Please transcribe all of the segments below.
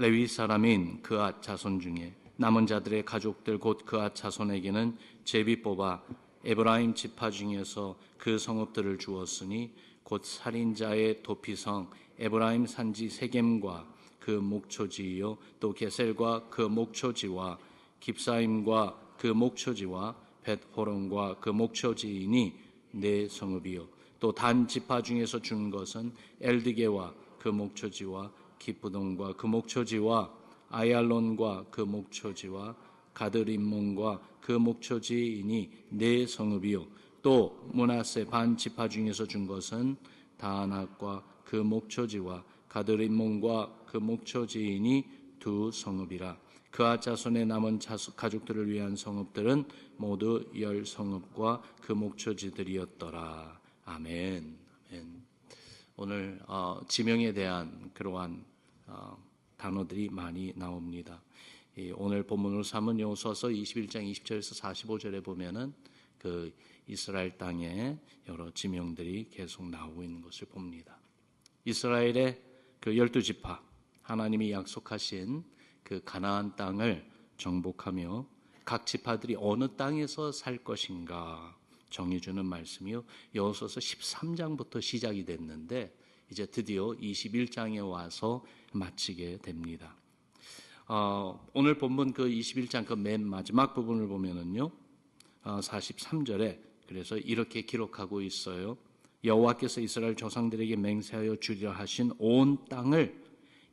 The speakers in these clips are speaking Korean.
레위 사람인 그앗 자손 중에 남은 자들의 가족들 곧 그앗 자손에게는 제비 뽑아 에브라임 지파 중에서 그 성읍들을 주었으니 곧 살인자의 도피성 에브라임 산지 세겜과 그 목초지이요 또 게셀과 그 목초지와 깁사임과 그 목초지와 벳호론과 그 목초지이니 네 성읍이요 또 단 지파 중에서 준 것은 엘드게와 그 목초지와 기브돈과 그 목초지와 아얄론과 그 목초지와 가드림몬과 그 목초지이니 네 성읍이요 또 므낫세 반 지파 중에서 준 것은 다낙과 그 목초지와 가드림몬과 그 목초지이니 두 성읍이라. 그앗 자손의 남은 가족들을 위한 성읍들은 모두 10성읍과 그 목초지들이었더라. 아멘. 아멘. 오늘 지명에 대한 그러한 단어들이 많이 나옵니다. 오늘 본문으로 삼은 여호수아서 21장 20절에서 45절에 보면은 그 이스라엘 땅에 여러 지명들이 계속 나오고 있는 것을 봅니다. 이스라엘의 그 12지파, 하나님이 약속하신 그 가나안 땅을 정복하며 각 지파들이 어느 땅에서 살 것인가 정해주는 말씀이요. 여호수아서 13장부터 시작이 됐는데 이제 드디어 21장에 와서 마치게 됩니다. 오늘 본문 그 21장 그 맨 마지막 부분을 보면은요, 43절에 그래서 이렇게 기록하고 있어요. 여호와께서 이스라엘 조상들에게 맹세하여 주리라 하신 온 땅을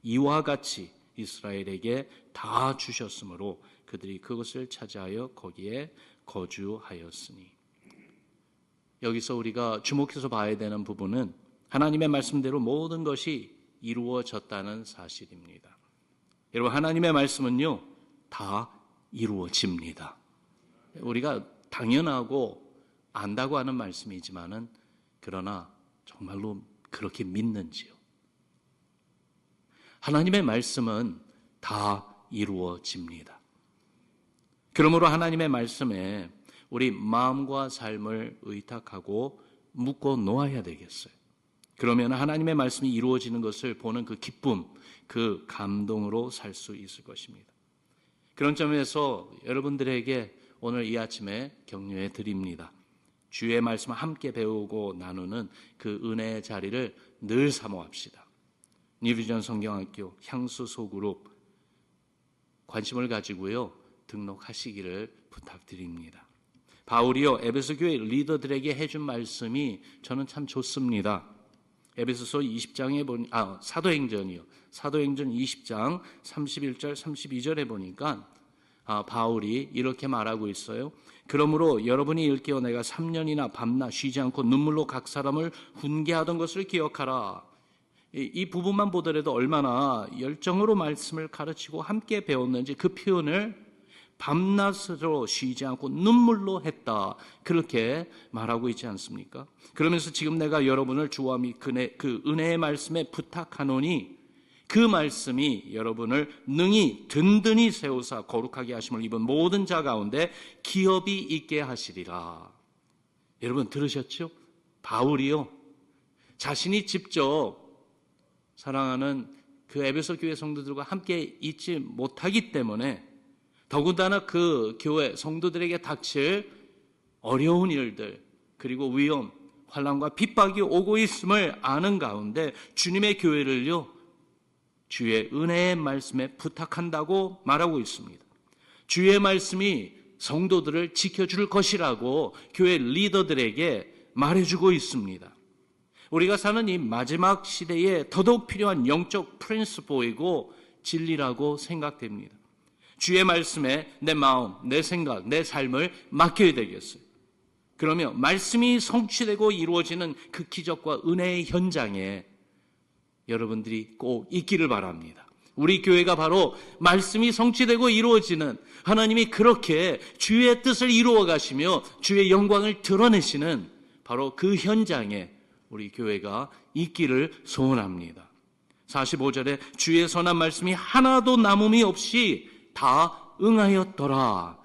이와 같이 이스라엘에게 다 주셨으므로 그들이 그것을 차지하여 거기에 거주하였으니. 여기서 우리가 주목해서 봐야 되는 부분은 하나님의 말씀대로 모든 것이 이루어졌다는 사실입니다. 여러분, 하나님의 말씀은요, 다 이루어집니다. 우리가 당연하고 안다고 하는 말씀이지만은 그러나 정말로 그렇게 믿는지요? 하나님의 말씀은 다 이루어집니다. 그러므로 하나님의 말씀에 우리 마음과 삶을 의탁하고 묶어 놓아야 되겠어요. 그러면 하나님의 말씀이 이루어지는 것을 보는 그 기쁨, 그 감동으로 살 수 있을 것입니다. 그런 점에서 여러분들에게 오늘 이 아침에 격려해 드립니다. 주의 말씀을 함께 배우고 나누는 그 은혜의 자리를 늘 사모합시다. 뉴비전 성경학교 향수 소그룹 관심을 가지고요, 등록하시기를 부탁드립니다. 바울이요, 에베소 교회 리더들에게 해준 말씀이 저는 참 좋습니다. 에베소서 20장에 보니 사도행전 20장 31절 32절에 보니까 바울이 이렇게 말하고 있어요. 그러므로 여러분이 일깨어 내가 3년이나 밤낮 쉬지 않고 눈물로 각 사람을 훈계하던 것을 기억하라. 이 부분만 보더라도 얼마나 열정으로 말씀을 가르치고 함께 배웠는지 그 표현을 밤낮으로 쉬지 않고 눈물로 했다. 그렇게 말하고 있지 않습니까? 그러면서 지금 내가 여러분을 주와 그 은혜의 말씀에 부탁하노니 그 말씀이 여러분을 능히 든든히 세우사 거룩하게 하심을 입은 모든 자 가운데 기업이 있게 하시리라. 여러분 들으셨죠? 바울이요, 자신이 직접 사랑하는 그 에베소 교회 성도들과 함께 있지 못하기 때문에 더군다나 그 교회 성도들에게 닥칠 어려운 일들 그리고 위험, 환난과 핍박이 오고 있음을 아는 가운데 주님의 교회를요, 주의 은혜의 말씀에 부탁한다고 말하고 있습니다. 주의 말씀이 성도들을 지켜줄 것이라고 교회 리더들에게 말해주고 있습니다. 우리가 사는 이 마지막 시대에 더더욱 필요한 영적 프린시플이고 진리라고 생각됩니다. 주의 말씀에 내 마음, 내 생각, 내 삶을 맡겨야 되겠어요. 그러면 말씀이 성취되고 이루어지는 그 기적과 은혜의 현장에 여러분들이 꼭 있기를 바랍니다. 우리 교회가 바로 말씀이 성취되고 이루어지는, 하나님이 그렇게 주의 뜻을 이루어 가시며 주의 영광을 드러내시는 바로 그 현장에 우리 교회가 있기를 소원합니다. 45절에 주의 선한 말씀이 하나도 남음이 없이 다 응하였더라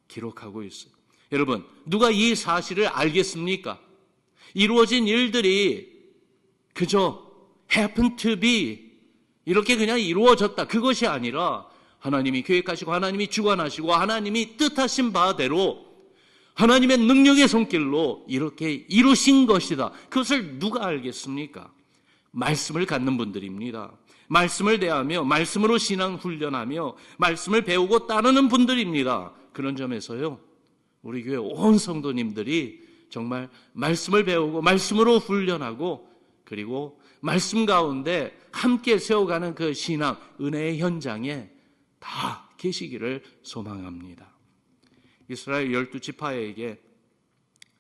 기록하고 있어요. 여러분, 누가 이 사실을 알겠습니까? 이루어진 일들이 그저 happen to be 이렇게 그냥 이루어졌다. 그것이 아니라 하나님이 계획하시고 하나님이 주관하시고 하나님이 뜻하신 바대로 하나님의 능력의 손길로 이렇게 이루신 것이다. 그것을 누가 알겠습니까? 말씀을 갖는 분들입니다. 말씀을 대하며 말씀으로 신앙 훈련하며 말씀을 배우고 따르는 분들입니다. 그런 점에서요, 우리 교회 온 성도님들이 정말 말씀을 배우고 말씀으로 훈련하고 그리고 말씀 가운데 함께 세워가는 그 신앙, 은혜의 현장에 다 계시기를 소망합니다. 이스라엘 12지파에게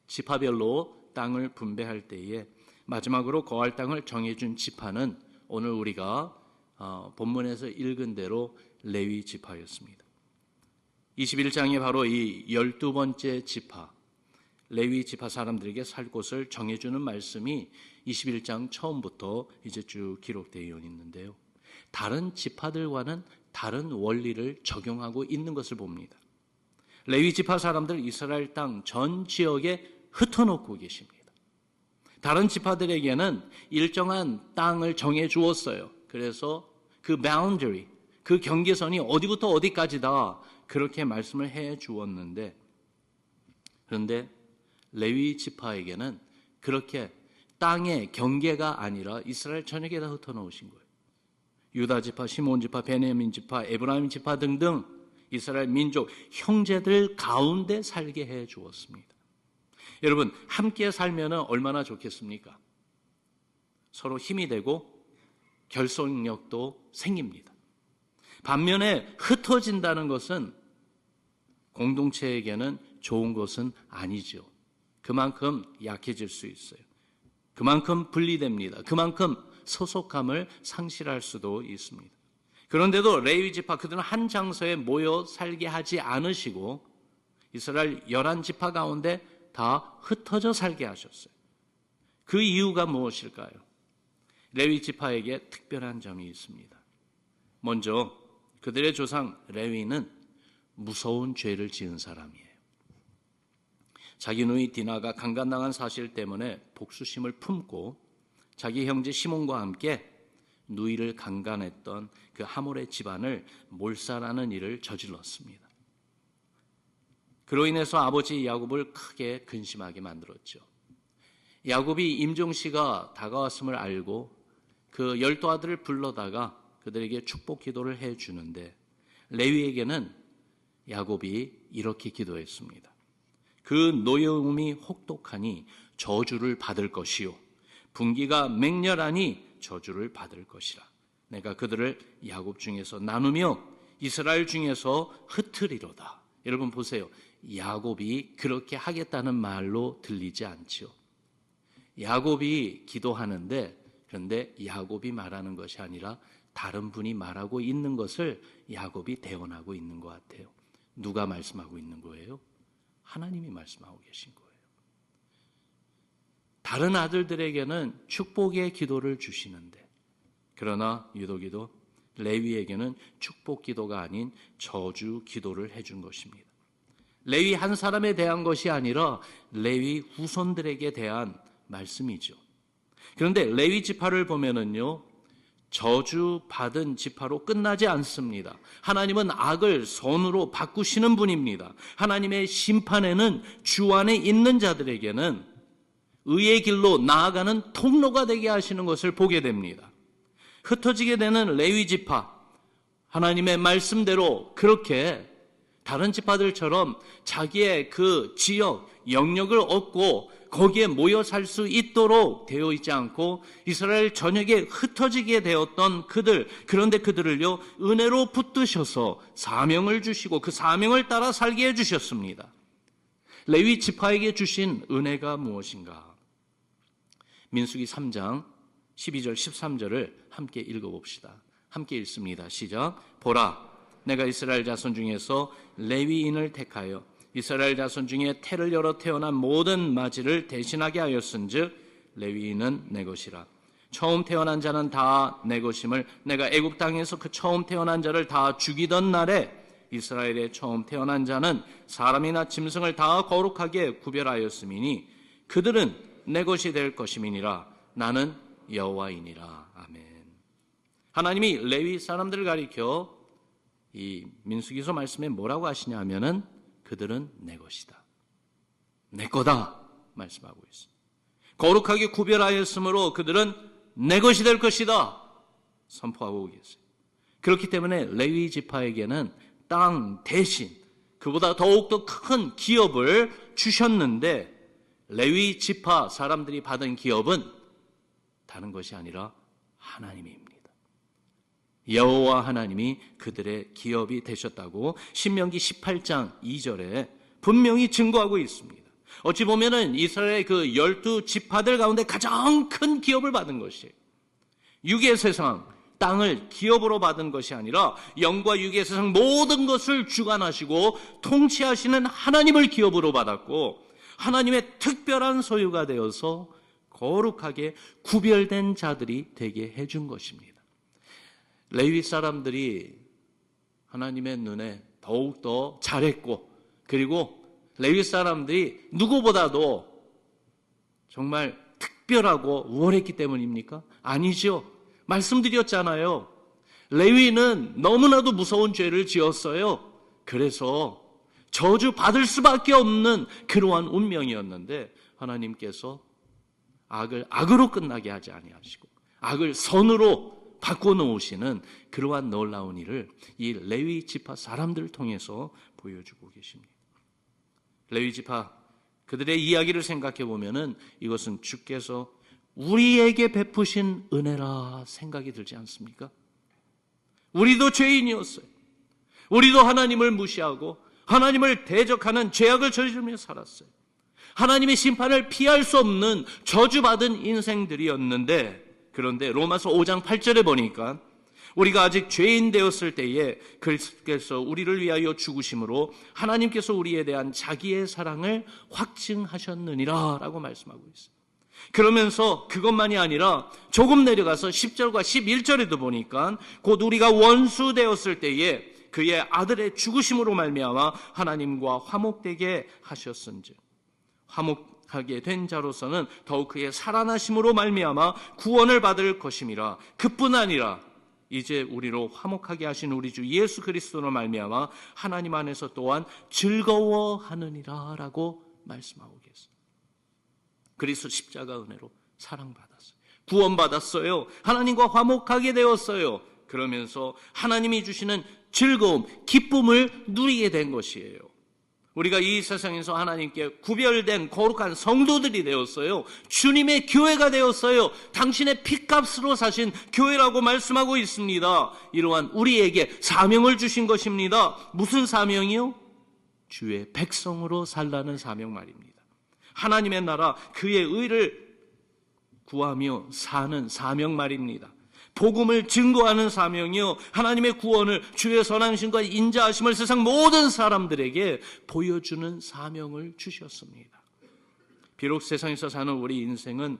지파별로 땅을 분배할 때에 마지막으로 거할 땅을 정해준 지파는 오늘 우리가 본문에서 읽은 대로 레위 지파였습니다. 21장에 바로 이 12번째 지파, 레위 지파 사람들에게 살 곳을 정해주는 말씀이 21장 처음부터 이제 쭉 기록되어 있는데요. 다른 지파들과는 다른 원리를 적용하고 있는 것을 봅니다. 레위 지파 사람들 이스라엘 땅 전 지역에 흩어놓고 계십니다. 다른 지파들에게는 일정한 땅을 정해 주었어요. 그래서 그 boundary, 그 경계선이 어디부터 어디까지다 그렇게 말씀을 해 주었는데, 그런데 레위 지파에게는 그렇게 땅의 경계가 아니라 이스라엘 전역에다 흩어놓으신 거예요. 유다 지파, 시몬 지파, 베냐민 지파, 에브라임 지파 등등 이스라엘 민족 형제들 가운데 살게 해 주었습니다. 여러분, 함께 살면 얼마나 좋겠습니까? 서로 힘이 되고 결속력도 생깁니다. 반면에 흩어진다는 것은 공동체에게는 좋은 것은 아니죠. 그만큼 약해질 수 있어요. 그만큼 분리됩니다. 그만큼 소속감을 상실할 수도 있습니다. 그런데도 레위 지파 그들은 한 장소에 모여 살게 하지 않으시고 이스라엘 11지파 가운데 다 흩어져 살게 하셨어요. 그 이유가 무엇일까요? 레위 지파에게 특별한 점이 있습니다. 먼저 그들의 조상 레위는 무서운 죄를 지은 사람이에요. 자기 누이 디나가 강간당한 사실 때문에 복수심을 품고 자기 형제 시몬과 함께 누이를 강간했던 그 하몰의 집안을 몰살하는 일을 저질렀습니다. 그로 인해서 아버지 야곱을 크게 근심하게 만들었죠. 야곱이 임종시가 다가왔음을 알고 그 12 아들을 불러다가 그들에게 축복 기도를 해주는데 레위에게는 야곱이 이렇게 기도했습니다. 그 노여움이 혹독하니 저주를 받을 것이요 분기가 맹렬하니 저주를 받을 것이라. 내가 그들을 야곱 중에서 나누며 이스라엘 중에서 흩으리로다. 여러분 보세요. 야곱이 그렇게 하겠다는 말로 들리지 않죠. 야곱이 기도하는데 그런데 야곱이 말하는 것이 아니라 다른 분이 말하고 있는 것을 야곱이 대언하고 있는 것 같아요. 누가 말씀하고 있는 거예요? 하나님이 말씀하고 계신 거예요. 다른 아들들에게는 축복의 기도를 주시는데 그러나 유독이도 레위에게는 축복 기도가 아닌 저주 기도를 해준 것입니다. 레위 한 사람에 대한 것이 아니라 레위 후손들에게 대한 말씀이죠. 그런데 레위 지파를 보면은요, 저주 받은 지파로 끝나지 않습니다. 하나님은 악을 선으로 바꾸시는 분입니다. 하나님의 심판에는 주 안에 있는 자들에게는 의의 길로 나아가는 통로가 되게 하시는 것을 보게 됩니다. 흩어지게 되는 레위 지파, 하나님의 말씀대로 그렇게 다른 지파들처럼 자기의 그 지역, 영역을 얻고 거기에 모여 살 수 있도록 되어 있지 않고 이스라엘 전역에 흩어지게 되었던 그들, 그런데 그들을요 은혜로 붙드셔서 사명을 주시고 그 사명을 따라 살게 해주셨습니다. 레위 지파에게 주신 은혜가 무엇인가? 민수기 3장 12절 13절을 함께 읽어봅시다. 함께 읽습니다. 시작. 보라, 내가 이스라엘 자손 중에서 레위인을 택하여 이스라엘 자손 중에 태를 열어 태어난 모든 마지를 대신하게 하였은즉 레위인은 내 것이라. 처음 태어난 자는 다 내 것임을 내가 애굽 땅에서 그 처음 태어난 자를 다 죽이던 날에 이스라엘의 처음 태어난 자는 사람이나 짐승을 다 거룩하게 구별하였음이니 그들은 내 것이 될 것임이니라. 나는 여호와이니라. 아멘. 하나님이 레위 사람들을 가리켜 이 민수기서 말씀에 뭐라고 하시냐 하면은 그들은 내 것이다, 내 거다 말씀하고 있습니다. 거룩하게 구별하였으므로 그들은 내 것이 될 것이다 선포하고 계세요. 그렇기 때문에 레위 지파에게는 땅 대신 그보다 더욱더 큰 기업을 주셨는데, 레위 지파 사람들이 받은 기업은 다른 것이 아니라 하나님입니다. 여호와 하나님이 그들의 기업이 되셨다고 신명기 18장 2절에 분명히 증거하고 있습니다. 어찌 보면은 이스라엘의 그 12지파들 가운데 가장 큰 기업을 받은 것이에요. 육의 세상, 땅을 기업으로 받은 것이 아니라 영과 육의 세상 모든 것을 주관하시고 통치하시는 하나님을 기업으로 받았고, 하나님의 특별한 소유가 되어서 거룩하게 구별된 자들이 되게 해준 것입니다. 레위 사람들이 하나님의 눈에 더욱더 잘했고, 그리고 레위 사람들이 누구보다도 정말 특별하고 우월했기 때문입니까? 아니죠. 말씀드렸잖아요. 레위는 너무나도 무서운 죄를 지었어요. 그래서 저주 받을 수밖에 없는 그러한 운명이었는데, 하나님께서 악을 악으로 끝나게 하지 아니하시고 악을 선으로 바꿔놓으시는 그러한 놀라운 일을 이 레위 지파 사람들을 통해서 보여주고 계십니다. 레위 지파 그들의 이야기를 생각해 보면은 이것은 주께서 우리에게 베푸신 은혜라 생각이 들지 않습니까? 우리도 죄인이었어요. 우리도 하나님을 무시하고 하나님을 대적하는 죄악을 저지르며 살았어요. 하나님의 심판을 피할 수 없는 저주받은 인생들이었는데, 그런데 로마서 5장 8절에 보니까 우리가 아직 죄인 되었을 때에 그리스도께서 우리를 위하여 죽으심으로 하나님께서 우리에 대한 자기의 사랑을 확증하셨느니라 라고 말씀하고 있어요. 그러면서 그것만이 아니라 조금 내려가서 10절과 11절에도 보니까 곧 우리가 원수 되었을 때에 그의 아들의 죽으심으로 말미암아 하나님과 화목되게 하셨은즉 화목하게 된 자로서는 더욱 그의 살아나심으로 말미암아 구원을 받을 것임이라. 그뿐 아니라 이제 우리로 화목하게 하신 우리 주 예수 그리스도로 말미암아 하나님 안에서 또한 즐거워하느니라 라고 말씀하고 계세요. 그리스도 십자가 은혜로 사랑받았어요. 구원받았어요. 하나님과 화목하게 되었어요. 그러면서 하나님이 주시는 즐거움, 기쁨을 누리게 된 것이에요. 우리가 이 세상에서 하나님께 구별된 거룩한 성도들이 되었어요. 주님의 교회가 되었어요. 당신의 피값으로 사신 교회라고 말씀하고 있습니다. 이러한 우리에게 사명을 주신 것입니다. 무슨 사명이요? 주의 백성으로 살라는 사명 말입니다. 하나님의 나라, 그의 의를 구하며 사는 사명 말입니다. 복음을 증거하는 사명이요, 하나님의 구원을, 주의 선하심과 인자하심을 세상 모든 사람들에게 보여주는 사명을 주셨습니다. 비록 세상에서 사는 우리 인생은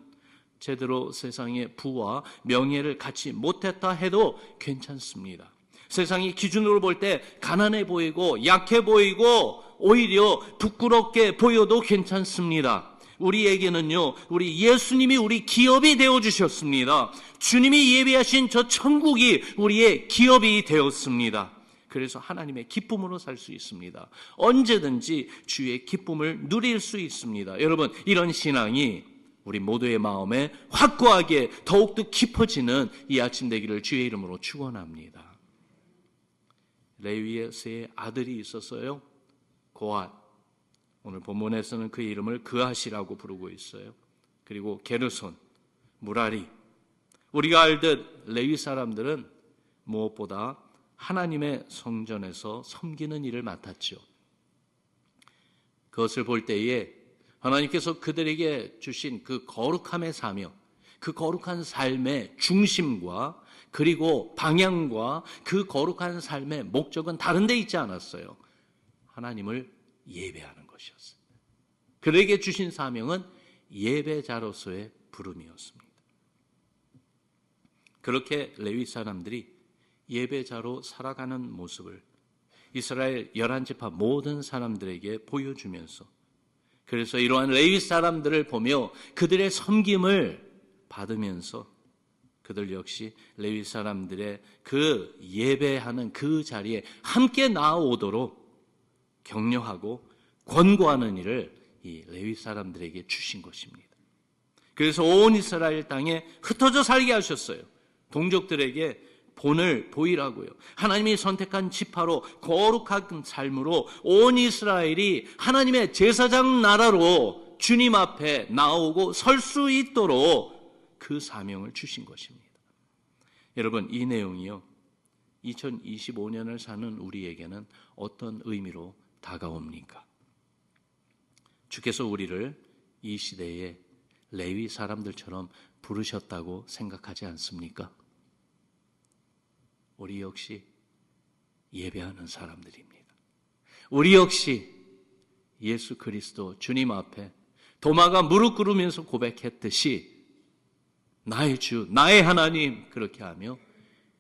제대로 세상의 부와 명예를 갖지 못했다 해도 괜찮습니다. 세상이 기준으로 볼 때 가난해 보이고 약해 보이고 오히려 부끄럽게 보여도 괜찮습니다. 우리에게는요, 우리 예수님이 우리 기업이 되어주셨습니다. 주님이 예비하신 저 천국이 우리의 기업이 되었습니다. 그래서 하나님의 기쁨으로 살 수 있습니다. 언제든지 주의 기쁨을 누릴 수 있습니다. 여러분, 이런 신앙이 우리 모두의 마음에 확고하게 더욱더 깊어지는 이 아침 되기를 주의 이름으로 축원합니다. 레위의 아들이 있었어요. 고앗. 오늘 본문에서는 그 이름을 그앗이라고 부르고 있어요. 그리고 게르손, 무라리. 우리가 알듯 레위 사람들은 무엇보다 하나님의 성전에서 섬기는 일을 맡았죠. 그것을 볼 때에 하나님께서 그들에게 주신 그 거룩함의 사명, 그 거룩한 삶의 중심과 그리고 방향과 그 거룩한 삶의 목적은 다른 데 있지 않았어요. 하나님을 예배하는 것이었어요. 그들에게 주신 사명은 예배자로서의 부름이었습니다. 그렇게 레위 사람들이 예배자로 살아가는 모습을 이스라엘 11지파 모든 사람들에게 보여주면서, 그래서 이러한 레위 사람들을 보며 그들의 섬김을 받으면서 그들 역시 레위 사람들의 그 예배하는 그 자리에 함께 나아오도록 격려하고 권고하는 일을 이 레위 사람들에게 주신 것입니다. 그래서 온 이스라엘 땅에 흩어져 살게 하셨어요. 동족들에게 본을 보이라고요. 하나님이 선택한 지파로 거룩한 삶으로 온 이스라엘이 하나님의 제사장 나라로 주님 앞에 나오고 설 수 있도록 그 사명을 주신 것입니다. 여러분, 이 내용이요, 2025년을 사는 우리에게는 어떤 의미로 다가옵니까? 주께서 우리를 이 시대에 레위 사람들처럼 부르셨다고 생각하지 않습니까? 우리 역시 예배하는 사람들입니다. 우리 역시 예수 그리스도 주님 앞에 도마가 무릎 꿇으면서 고백했듯이 나의 주, 나의 하나님, 그렇게 하며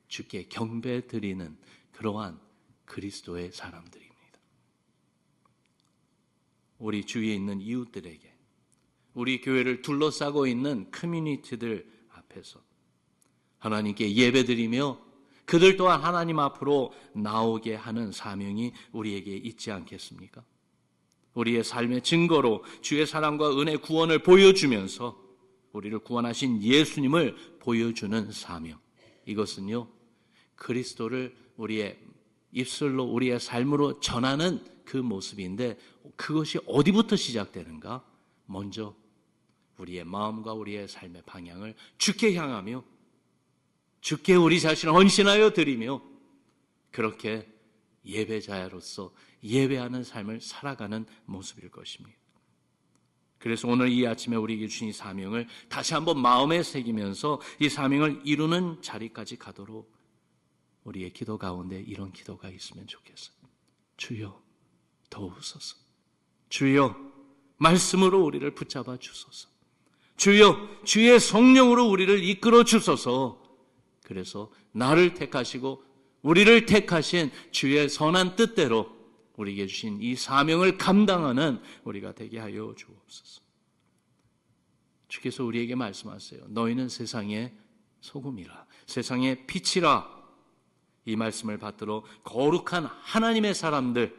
주께 경배 드리는 그러한 그리스도의 사람들입니다. 우리 주위에 있는 이웃들에게, 우리 교회를 둘러싸고 있는 커뮤니티들 앞에서 하나님께 예배드리며 그들 또한 하나님 앞으로 나오게 하는 사명이 우리에게 있지 않겠습니까? 우리의 삶의 증거로 주의 사랑과 은혜 구원을 보여주면서 우리를 구원하신 예수님을 보여주는 사명, 이것은요, 그리스도를 우리의 입술로 우리의 삶으로 전하는 그 모습인데, 그것이 어디부터 시작되는가? 먼저 우리의 마음과 우리의 삶의 방향을 주께 향하며 주께 우리 자신을 헌신하여 드리며 그렇게 예배자로서 예배하는 삶을 살아가는 모습일 것입니다. 그래서 오늘 이 아침에 우리에게 주신 이 사명을 다시 한번 마음에 새기면서 이 사명을 이루는 자리까지 가도록 우리의 기도 가운데 이런 기도가 있으면 좋겠어요. 주여 도우소서. 주여 말씀으로 우리를 붙잡아 주소서. 주여 주의 성령으로 우리를 이끌어 주소서. 그래서 나를 택하시고 우리를 택하신 주의 선한 뜻대로 우리에게 주신 이 사명을 감당하는 우리가 되게 하여 주옵소서. 주께서 우리에게 말씀하세요. 너희는 세상의 소금이라, 세상의 빛이라. 이 말씀을 받들어 거룩한 하나님의 사람들,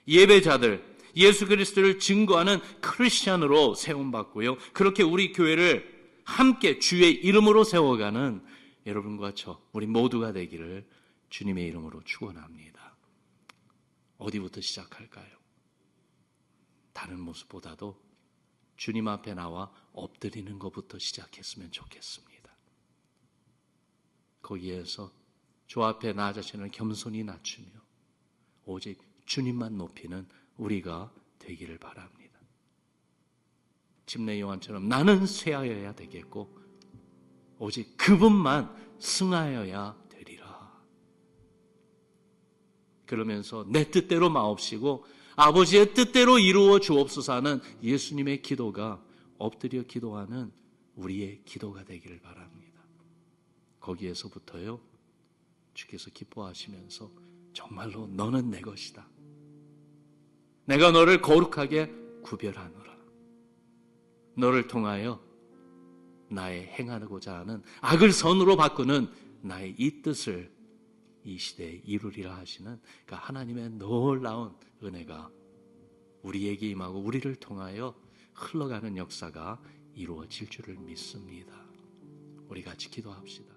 예배자들, 예수 그리스도를 증거하는 크리스찬으로 세움받고요, 그렇게 우리 교회를 함께 주의 이름으로 세워가는 여러분과 저, 우리 모두가 되기를 주님의 이름으로 축원합니다. 어디부터 시작할까요? 다른 모습보다도 주님 앞에 나와 엎드리는 것부터 시작했으면 좋겠습니다. 거기에서 주 앞에 나 자신을 겸손히 낮추며 오직 주님만 높이는 우리가 되기를 바랍니다. 침례 요한처럼 나는 쇠하여야 되겠고 오직 그분만 승하여야 되리라. 그러면서 내 뜻대로 마옵시고 아버지의 뜻대로 이루어 주옵소서 하는 예수님의 기도가 엎드려 기도하는 우리의 기도가 되기를 바랍니다. 거기에서부터요, 주께서 기뻐하시면서 정말로 너는 내 것이다. 내가 너를 거룩하게 구별하노라. 너를 통하여 나의 행하고자 하는 악을 선으로 바꾸는 나의 이 뜻을 이 시대에 이루리라 하시는 그 하나님의 놀라운 은혜가 우리에게 임하고 우리를 통하여 흘러가는 역사가 이루어질 줄을 믿습니다. 우리 같이 기도합시다.